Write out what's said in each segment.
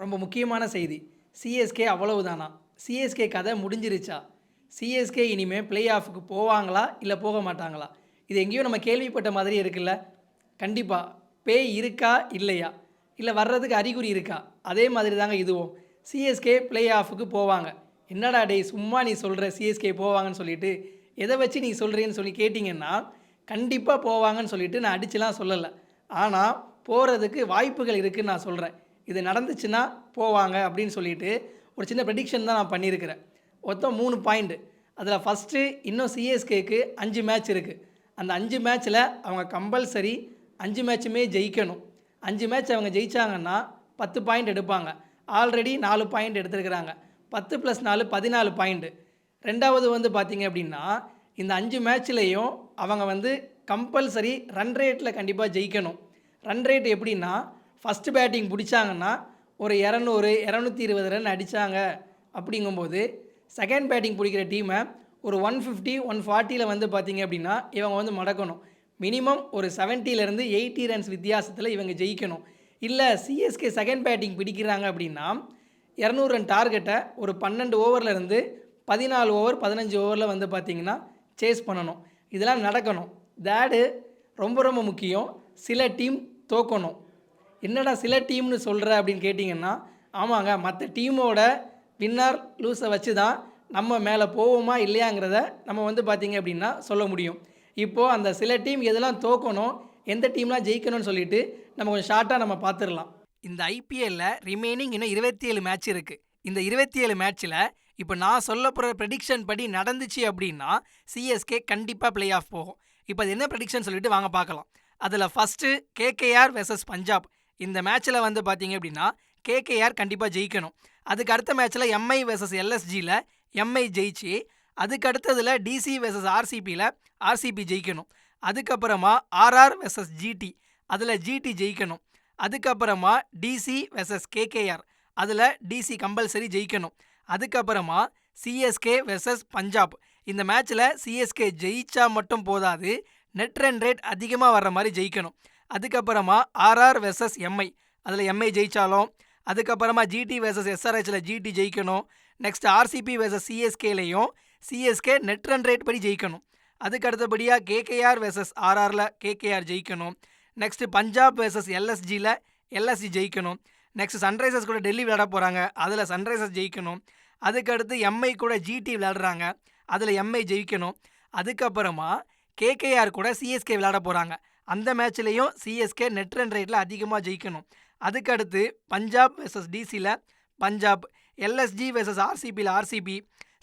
ரொம்ப முக்கியமான செய்தி. சிஎஸ்கே அவ்வளவுதானா? சிஎஸ்கே கதை முடிஞ்சிருச்சா? சிஎஸ்கே இனிமே பிளே ஆஃப்க்கு போவாங்களா? இல்ல போக மாட்டாங்களா? இது எங்கேயோ நம்ம கேள்விப்பட்ட மாதிரி இருக்குல்ல? கண்டிப்பா. பேய் இருக்கா? இல்லையா? இல்ல வர்றதுக்கு அறிகுறி இருக்கா? அதே மாதிரி தாங்க இதுவும். சிஎஸ்கே பிளே ஆஃப்க்கு போவாங்க. என்னடா டேய் சும்மா நீ சொல்ற சிஎஸ்கே போவாங்கன்னு சொல்லிட்டு, எத வச்சு நீ சொல்றேன்னு சொல்லி கேட்டீங்கன்னா, கண்டிப்பா போவாங்கன்னு சொல்லிட்டு நான் அடிச்சுலாம் சொல்லல. ஆனா, போறதுக்கு வாய்ப்புகள் இருக்குன்னு நான் சொல்றேன். இது நடந்துச்சுன்னா போவாங்க அப்படின்னு சொல்லிட்டு, ஒரு சின்ன ப்ரெடிக்ஷன் தான் நான் பண்ணியிருக்கிறேன். மொத்தம் 3 பாயிண்ட். அதில ஃபர்ஸ்ட்டு இன்னும் சிஎஸ்கேக்கு 5 மேட்ச் இருக்கு. அந்த 5 மேட்ச்ல அவங்க கம்பல்சரி 5 மேட்சுமே ஜெயிக்கணும். 5 மேட்ச் அவங்க ஜெயிச்சாங்கன்னா 10 பாயிண்ட் எடுப்பாங்க. ஆல்ரெடி 4 பாயிண்ட் எடுத்திருக்கிறாங்க. 10 + 4 14 பாயிண்ட். 2வது வந்து பார்த்தீங்க அப்படின்னா, இந்த 5 மேட்ச்லயும் அவங்க வந்து கம்பல்சரி ரன் ரேட்ல கண்டிப்பா ஜெயிக்கணும். ரன் ரேட் எப்படின்னா, ஃபர்ஸ்ட் பேட்டிங் புடிச்சாங்கன்னா, ஒரு 200, 220 ரன் அடிச்சாங்க அப்படிங்கும்போது, செகண்ட் பேட்டிங் புடிக்கிற டீம ஒரு 150, 140ல வந்து பார்த்தீங்க அப்படின்னா, இவங்க வந்து மடக்கணும். மினிமம் ஒரு 70லேருந்து 80 ரன்ஸ் வித்தியாசத்தில இவங்க ஜெயிக்கணும். இல்ல சிஎஸ்கே செகண்ட் பேட்டிங் பிடிக்கிறாங்க அப்படின்னா, 200 ரன் டார்கெட்ட ஒரு 12 ஓவர்ல இருந்து 14 ஓவர், 15 ஓவர்ல வந்து பார்த்தீங்கன்னா, சேஸ் பண்ணணும். இதெல்லாம் நடக்கணும். தேர்டு ரொம்ப ரொம்ப முக்கியம். சில டீம் தோக்கணும். என்னடா சில டீம்னு சொல்ற அப்படின்னு கேட்டிங்கன்னா, ஆமாங்க மத்த டீமோட வின்னர், லூஸ வச்சு தான் நம்ம மேல போவோமா இல்லையாங்கிறத நம்ம வந்து பார்த்தீங்க அப்படின்னா சொல்ல முடியும். இப்போ அந்த சில டீம் எதெல்லாம் தோக்கணும், எந்த டீம்லாம் ஜெயிக்கணும்னு சொல்லிட்டு நம்ம கொஞ்சம் ஷார்ட்டா நம்ம பார்த்துரலாம். இந்த ஐபிஎல்ல ரிமைனிங் இன்னும் 27 மேட்ச் இருக்கு. இந்த 27 மேட்ச்ல இப்போ நான் சொல்லப்போற பிரெடிக்ஷன் படி நடந்துச்சு அப்படின்னா, சிஎஸ்கே கண்டிப்பா பிளே ஆஃப் போகும். இப்போ அது என்ன பிரெடிக்ஷன் சொல்லிட்டு வாங்க பார்க்கலாம். அதில ஃபர்ஸ்ட்டு கேகேஆர் வெர்சஸ் பஞ்சாப். இந்த மேட்ச்ல வந்து பார்த்தீங்க அப்படின்னா, கேகேஆர் கண்டிப்பா ஜெயிக்கணும். அதுக்கு அடுத்த மேட்ச்ல எம்ஐ வெர்சஸ் எல்எஸ்ஜில எம்ஐ ஜெயிச்சு, அதுக்கு அடுத்ததுல டிசி வெர்சஸ் ஆர்சிபில ஆர்சிபி ஜெயிக்கணும். அதுக்கப்புறமா ஆர்ஆர் வெர்சஸ் ஜிடி. அதில ஜிடி ஜெயிக்கணும். அதுக்கப்புறமா டிசி வெர்சஸ் கேகேஆர். அதில டிசி கம்பல்சரி ஜெயிக்கணும். அதுக்கப்புறமா சிஎஸ்கே வெர்சஸ் பஞ்சாப். இந்த மேட்ச்ல சிஎஸ்கே ஜெயிச்சா மட்டும் போதாது, நெட் ரன் ரேட் அதிகமா வர்ற மாரி ஜெயிக்கணும். அதுக்கப்புறமா ஆர்ஆர் வெர்சஸ் எம்ஐ. அதில எம்ஐ ஜெயிச்சாலும், அதுக்கப்புறமா ஜிடி வெர்சஸ் எஸ்ஆர்ஹெச்ல ஜிடி ஜெயிக்கணும். நெக்ஸ்ட் ஆர்சிபி வெர்சஸ் சிஎஸ்கேலையும் சிஎஸ்கே நெட் ரன் ரேட் படி ஜெயிக்கணும். அதுக்கு அடுத்தபடியா கேகேஆர் வெர்சஸ் ஆர்ஆர்ல கேகேஆர் ஜெயிக்கணும். நெக்ஸ்ட் பஞ்சாப் வெர்சஸ் எல்எஸ்ஜில எல்எஸ்ஜி ஜெயிக்கணும். நெக்ஸ்ட் சன்ரைசர்ஸ் கூட டெல்லி விளையாட போறாங்க. அதுல சன்ரைசர்ஸ் ஜெயிக்கணும். அதுக்கு அடுத்து எம்ஐ கூட ஜிடி விளையாடுறாங்க. அதுல எம்ஐ ஜெயிக்கணும். அதுக்கப்புறமா கேகேஆர் கூட சிஎஸ்கே விளையாட போறாங்க. அந்த மேட்ச்லயும் சிஎஸ்கே நெட் ரன் ரேட்ல அதிகமா ஜெயிக்கணும். அதுக்கு அடுத்து பஞ்சாப் வெர்சஸ் டிசில பஞ்சாப், எல்எஸ்ஜி வெர்சஸ் ஆர்சிபில ஆர்சிபி,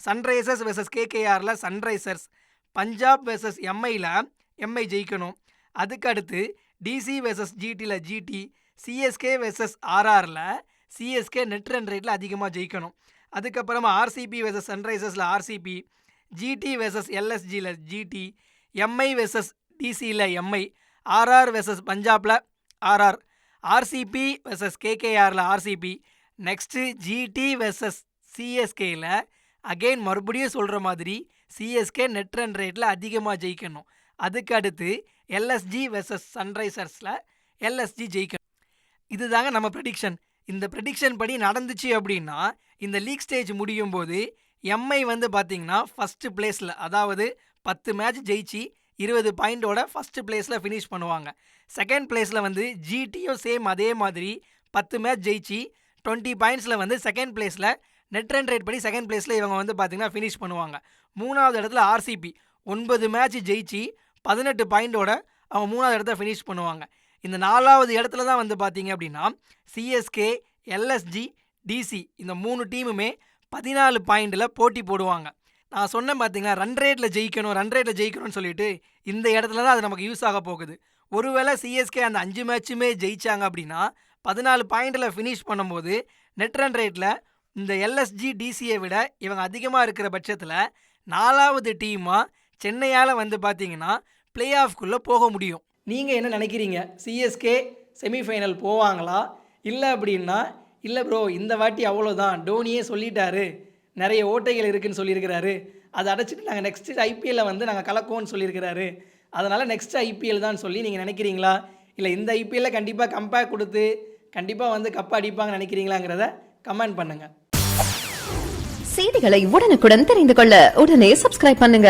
சன்ரைசர்ஸ் வெர்சஸ் கேகேஆர்ல சன்ரைசர்ஸ், பஞ்சாப் வெர்சஸ் எம்ஐல எம்ஐ ஜெயிக்கணும். அதுக்கு அடுத்து டிசி வெர்சஸ் ஜிடில ஜிடி, சிஎஸ்கே வெர்சஸ் ஆர்ஆர்ல சிஎஸ்கே நெட் ரன் ரேட்ல அதிகமாக ஜெயிக்கணும். அதுக்கப்புறமா ஆர்சிபி வெர்சஸ் சன்ரைசர்ஸ்ல ஆர்சிபி, ஜிடி வெர்சஸ் எல்எஸ்ஜில ஜிடி, எம்ஐ வெர்சஸ் டிசியில் எம்ஐ, ஆர்ஆர் வெர்சஸ் பஞ்சாப்ல ஆர்ஆர், ஆர்சிபி வெர்சஸ் கேகேஆர்ல ஆர்சிபி, நெக்ஸ்ட்டு ஜிடி வெர்சஸ் சிஎஸ்கேல அகெயின் மறுபடியும் சொல்கிற மாதிரி சிஎஸ்கே நெட் ரன் ரேட்டில் அதிகமாக ஜெயிக்கணும். அதுக்கு அடுத்து எல்எஸ்ஜி வெர்சஸ் சன்ரைசர்ஸில் எல்எஸ்ஜி ஜெயிக்கணும். இதுதாங்க நம்ம ப்ரெடிக்ஷன். இந்த ப்ரெடிக்ஷன் படி நடந்துச்சு அப்படின்னா, இந்த லீக் ஸ்டேஜ் முடியும் போது எம்ஐ வந்து பார்த்தீங்கன்னா ஃபஸ்ட்டு பிளேஸில், அதாவது 10 மேட்ச் ஜெயிச்சு 20 பாயிண்டோட ஃபஸ்ட்டு பிளேஸில் ஃபினிஷ் பண்ணுவாங்க. செகண்ட் பிளேஸில் வந்து ஜிடியும் சேம் அதே மாதிரி 10 மேட்ச் ஜெயிச்சு 20 பாயிண்ட்ஸில் வந்து செகண்ட் பிளேஸில் நெட் ரன் ரேட் படி செகண்ட் பிளேஸில் இவங்க வந்து பார்த்தீங்கன்னா ஃபினிஷ் பண்ணுவாங்க. 3வது இடத்துல ஆர்சிபி 9 மேட்ச் ஜெயிச்சு 18 பாயிண்டோட அவங்க 3வது இடத்த ஃபினிஷ் பண்ணுவாங்க. இந்த 4வது இடத்துல தான் வந்து பார்த்தீங்க அப்படின்னா சிஎஸ்கே, எல்எஸ்ஜி, டிசி இந்த 3 டீமுமே 14 பாயிண்டில் போட்டி போடுவாங்க. நான் சொன்னேன் பார்த்தீங்களா, ரன் ரேட்டில் ஜெயிக்கணும்னு சொல்லிட்டு, இந்த இடத்துல தான் அது நமக்கு யூஸ் ஆக போகுது. ஒருவேளை சிஎஸ்கே அந்த 5 மேட்சுமே ஜெயிச்சாங்க அப்படின்னா 14 பாயிண்டில் ஃபினிஷ் பண்ணும்போது நெட் ரன் ரேட்டில் இந்த எல்எஸ்ஜி, டிசியை விட இவங்க அதிகமாக இருக்கிற பட்சத்தில் 4வது டீமாக சென்னையால் வந்து பார்த்தீங்கன்னா பிளே ஆஃப்குள்ளே போக முடியும். நீங்கள் என்ன நினைக்கிறீங்க? சிஎஸ்கே செமிஃபைனல் போவாங்களா? இல்லை அப்படின்னா, இல்லை ப்ரோ இந்த வாட்டி அவ்வளோதான், டோனியே சொல்லிட்டாரு, நிறைய ஓட்டைகள் இருக்குதுன்னு சொல்லியிருக்கிறாரு, அதை அடைச்சிட்டு நாங்கள் நெக்ஸ்ட் ஐபிஎல்ல வந்து நாங்கள் கலக்குவோன்னு சொல்லியிருக்கிறாரு, அதனால் நெக்ஸ்ட் ஐபிஎல் தான் சொல்லி நீங்கள் நினைக்கிறீங்களா? இல்லை இந்த ஐபிஎல்ல கண்டிப்பாக கம்பேக் கொடுத்து கண்டிப்பாக வந்து கப் அடிப்பாங்கன்னு நினைக்கிறீங்களாங்கிறத கமெண்ட் பண்ணுங்கள். செய்திகளை உடனுக்குடன் தெரிந்து கொள்ள உடனே சப்ஸ்கிரைப் பண்ணுங்க.